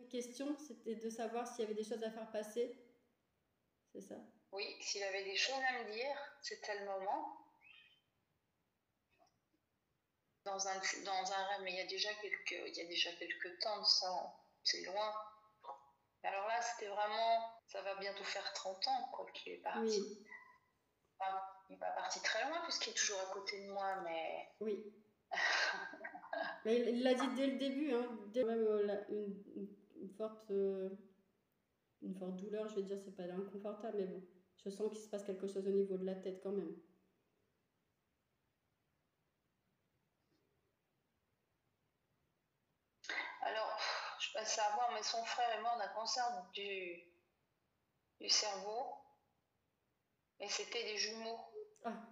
question, c'était de savoir s'il y avait des choses à faire passer. C'est ça? Oui, s'il avait des choses à me dire, c'était le moment. Dans un rêve, mais il y a déjà quelques temps de ça, c'est loin. Alors là, c'était vraiment, ça va bientôt faire 30 ans, quoi, qu'il est parti. Oui. Enfin, il n'est pas parti très loin, puisqu'il est toujours à côté de moi, mais... Oui. Mais il l'a dit dès le début, hein, dès même une forte douleur, je vais dire, c'est pas inconfortable, mais bon, je sens qu'il se passe quelque chose au niveau de la tête quand même. Alors, je passe à voir, mais son frère est mort d'un cancer du cerveau, et c'était des jumeaux. Ah.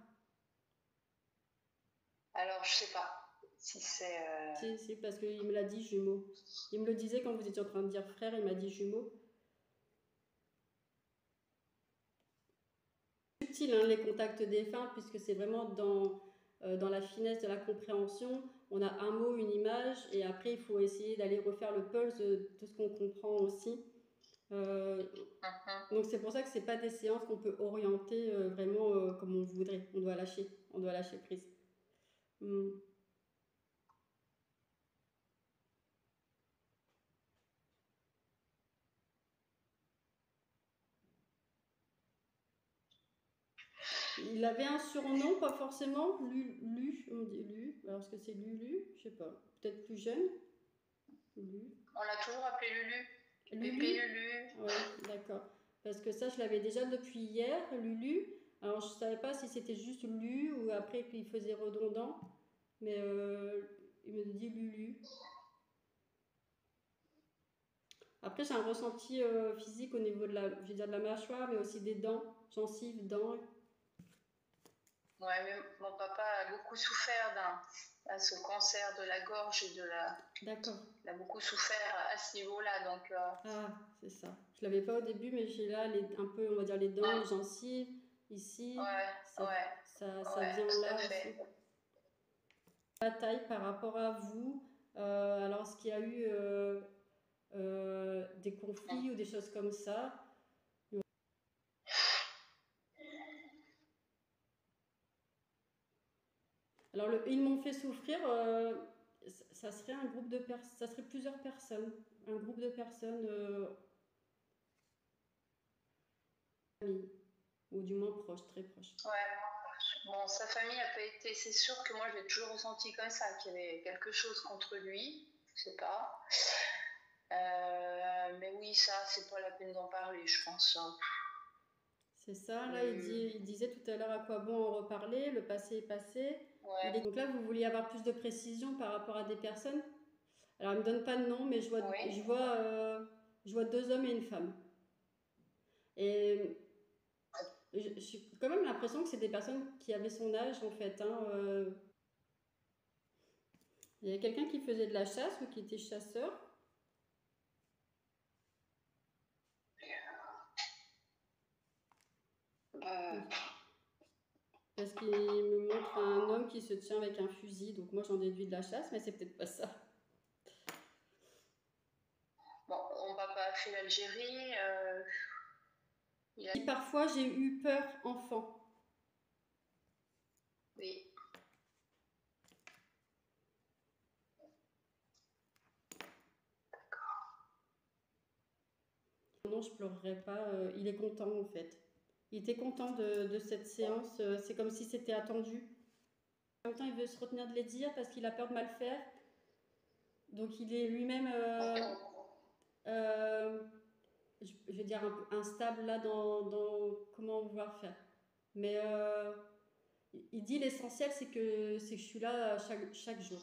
Alors, je sais pas si c'est... Si, parce qu'il me l'a dit, jumeaux. Il me le disait quand vous étiez en train de dire frère, il m'a dit jumeaux. Subtil, hein, les contacts défunts, puisque c'est vraiment dans la finesse de la compréhension. On a un mot, une image, et après il faut essayer d'aller refaire le pulse de ce qu'on comprend aussi. Donc c'est pour ça que c'est pas des séances qu'on peut orienter vraiment comme on voudrait. On doit lâcher prise. Il avait un surnom, pas forcément. Lu, on dit Lu. Alors est-ce que c'est Lulu? Je sais pas. Peut-être plus jeune. Lu. On l'a toujours appelé Lulu. Lulu. Pépé Lulu. Oui, d'accord. Parce que ça, je l'avais déjà depuis hier, Lulu. Alors je savais pas si c'était juste Lu ou après qu'il faisait redondant. Mais il me dit Lulu. Après, j'ai un ressenti physique au niveau de de la mâchoire, mais aussi des dents, gencives, dents. Ouais, mais mon papa a beaucoup souffert à ce cancer de la gorge et de la... D'accord. Il a beaucoup souffert à ce niveau-là, donc... Ah, c'est ça. Je l'avais pas au début, mais j'ai là un peu, on va dire, les dents, les gencives, ici. Ouais, ça vient là aussi. Bataille par rapport à vous. Alors, est-ce qu'il y a eu des conflits ou des choses comme ça? Alors, ils m'ont fait souffrir. Ça serait un groupe de personnes, ça serait plusieurs personnes, un groupe de personnes, ou du moins proches, très proches. Ouais, bon, sa famille n'a pas été, c'est sûr que moi je l'ai toujours ressenti comme ça, qu'il y avait quelque chose contre lui, je sais pas. Mais oui, ça, c'est pas la peine d'en parler, je pense. C'est ça, là, il disait tout à l'heure à quoi bon en reparler, le passé est passé. Ouais. Donc là, vous vouliez avoir plus de précision par rapport à des personnes. Alors, il ne me donne pas de nom, mais je vois 2 hommes et une femme. Et j'ai quand même l'impression que c'est des personnes qui avaient son âge, en fait. Hein. Il y a quelqu'un qui faisait de la chasse ou qui était chasseur. Parce qu'il me montre un homme qui se tient avec un fusil, donc moi j'en déduis de la chasse, mais c'est peut-être pas ça. Bon, mon papa a fait l'Algérie. Et parfois j'ai eu peur enfant. Oui. D'accord. Non, je pleurerai pas. Il est content en fait. Il était content de cette séance. C'est comme si c'était attendu. En même temps, il veut se retenir de les dire parce qu'il a peur de mal faire. Donc il est lui-même, je vais dire, un peu instable là dans comment vouloir faire. Mais il dit l'essentiel, c'est que je suis là chaque jour.